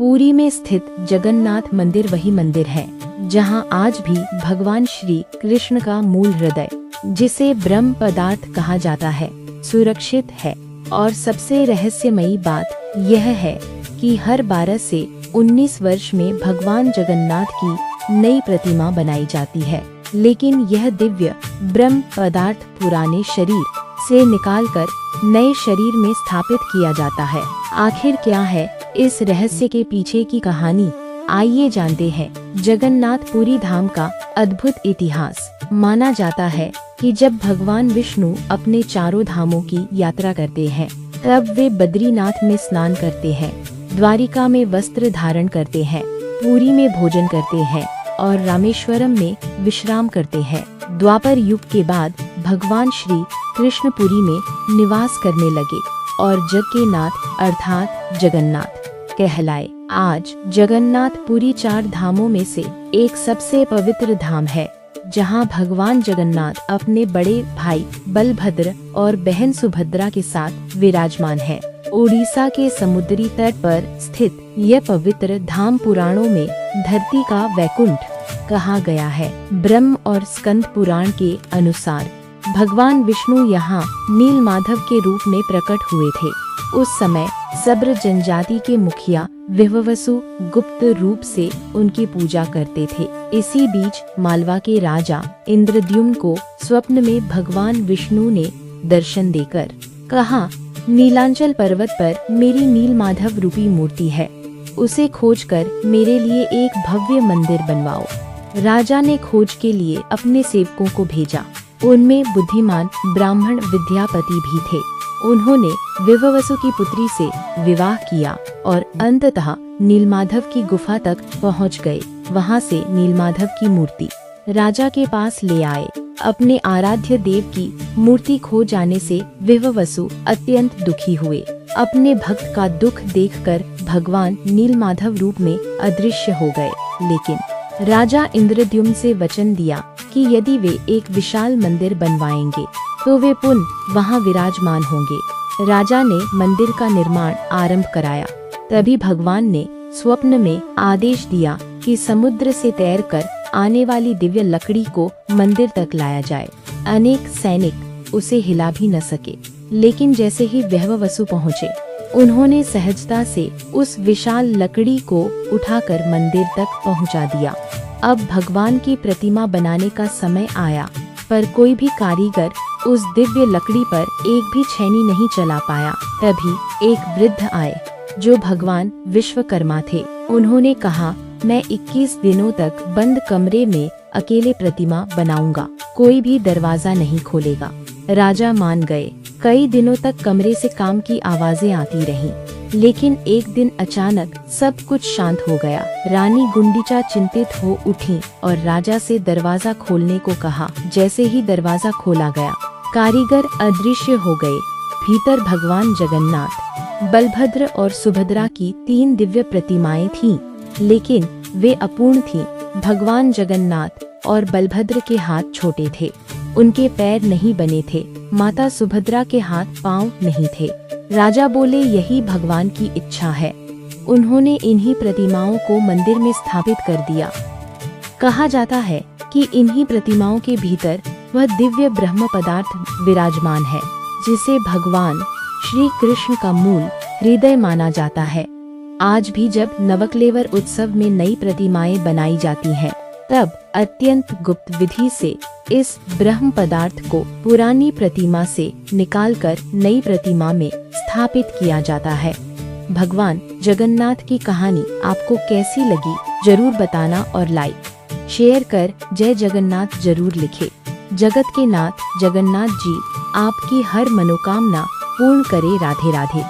पुरी में स्थित जगन्नाथ मंदिर वही मंदिर है जहां आज भी भगवान श्री कृष्ण का मूल हृदय, जिसे ब्रह्म पदार्थ कहा जाता है, सुरक्षित है। और सबसे रहस्यमयी बात यह है कि हर 12 से 19 वर्ष में भगवान जगन्नाथ की नई प्रतिमा बनाई जाती है, लेकिन यह दिव्य ब्रह्म पदार्थ पुराने शरीर से निकालकर नए शरीर में स्थापित किया जाता है। आखिर क्या है इस रहस्य के पीछे की कहानी, आइए जानते हैं। जगन्नाथपुरी धाम का अद्भुत इतिहास। माना जाता है कि जब भगवान विष्णु अपने चारों धामों की यात्रा करते हैं, तब वे बद्रीनाथ में स्नान करते हैं, द्वारिका में वस्त्र धारण करते हैं, पुरी में भोजन करते हैं और रामेश्वरम में विश्राम करते हैं। द्वापर युग के बाद भगवान श्री कृष्ण पुरी में निवास करने लगे और जग के नाथ अर्थात जगन्नाथ कहलाए। आज जगन्नाथपुरी 4 धामों में से एक सबसे पवित्र धाम है, जहां भगवान जगन्नाथ अपने बड़े भाई बलभद्र और बहन सुभद्रा के साथ विराजमान है। उड़ीसा के समुद्री तट पर स्थित यह पवित्र धाम पुराणों में धरती का वैकुंठ कहा गया है। ब्रह्म और स्कंद पुराण के अनुसार भगवान विष्णु यहाँ नीलमाधव के रूप में प्रकट हुए थे। उस समय सब्र जनजाति के मुखिया विभवसु गुप्त रूप से उनकी पूजा करते थे। इसी बीच मालवा के राजा इंद्रद्युम्न को स्वप्न में भगवान विष्णु ने दर्शन देकर कहा, नीलांचल पर्वत पर मेरी नीलमाधव रूपी मूर्ति है, उसे खोजकर मेरे लिए एक भव्य मंदिर बनवाओ। राजा ने खोज के लिए अपने सेवकों को भेजा। उनमें बुद्धिमान ब्राह्मण विद्यापति भी थे। उन्होंने विभवसु की पुत्री से विवाह किया और अंततः नीलमाधव की गुफा तक पहुंच गए। वहां से नीलमाधव की मूर्ति राजा के पास ले आए। अपने आराध्य देव की मूर्ति खो जाने से विभवसु अत्यंत दुखी हुए। अपने भक्त का दुख देखकर भगवान नीलमाधव रूप में अदृश्य हो गए, लेकिन राजा इंद्रद्युम्न से वचन दिया कि यदि वे एक विशाल मंदिर बनवाएंगे तो वे पुनः वहां विराजमान होंगे। राजा ने मंदिर का निर्माण आरंभ कराया। तभी भगवान ने स्वप्न में आदेश दिया कि समुद्र से तैरकर आने वाली दिव्य लकड़ी को मंदिर तक लाया जाए। अनेक सैनिक उसे हिला भी न सके, लेकिन जैसे ही विभवसु पहुँचे, उन्होंने सहजता से उस विशाल लकड़ी को उठाकर मंदिर तक पहुंचा दिया। अब भगवान की प्रतिमा बनाने का समय आया, पर कोई भी कारीगर उस दिव्य लकड़ी पर एक भी छेनी नहीं चला पाया। तभी एक वृद्ध आए जो भगवान विश्वकर्मा थे। उन्होंने कहा, मैं 21 दिनों तक बंद कमरे में अकेले प्रतिमा बनाऊंगा, कोई भी दरवाजा नहीं खोलेगा। राजा मान गए। कई दिनों तक कमरे से काम की आवाजें आती रहीं, लेकिन एक दिन अचानक सब कुछ शांत हो गया। रानी गुंडीचा चिंतित हो उठी और राजा से दरवाजा खोलने को कहा। जैसे ही दरवाजा खोला गया, कारीगर अदृश्य हो गए। भीतर भगवान जगन्नाथ, बलभद्र और सुभद्रा की 3 दिव्य प्रतिमाएं थीं, लेकिन वे अपूर्ण थीं। भगवान जगन्नाथ और बलभद्र के हाथ छोटे थे, उनके पैर नहीं बने थे। माता सुभद्रा के हाथ पांव नहीं थे। राजा बोले, यही भगवान की इच्छा है। उन्होंने इन्हीं प्रतिमाओं को मंदिर में स्थापित कर दिया। कहा जाता है कि इन्हीं प्रतिमाओं के भीतर वह दिव्य ब्रह्म पदार्थ विराजमान है, जिसे भगवान श्री कृष्ण का मूल हृदय माना जाता है। आज भी जब नवकलेवर उत्सव में नई प्रतिमाएं बनाई जाती हैं, तब अत्यंत गुप्त विधि से इस ब्रह्म पदार्थ को पुरानी प्रतिमा से निकालकर नई प्रतिमा में स्थापित किया जाता है। भगवान जगन्नाथ की कहानी आपको कैसी लगी, जरूर बताना और लाइक शेयर कर जय जगन्नाथ जरूर लिखे। जगत के नाथ जगन्नाथ जी आपकी हर मनोकामना पूर्ण करे। राधे राधे।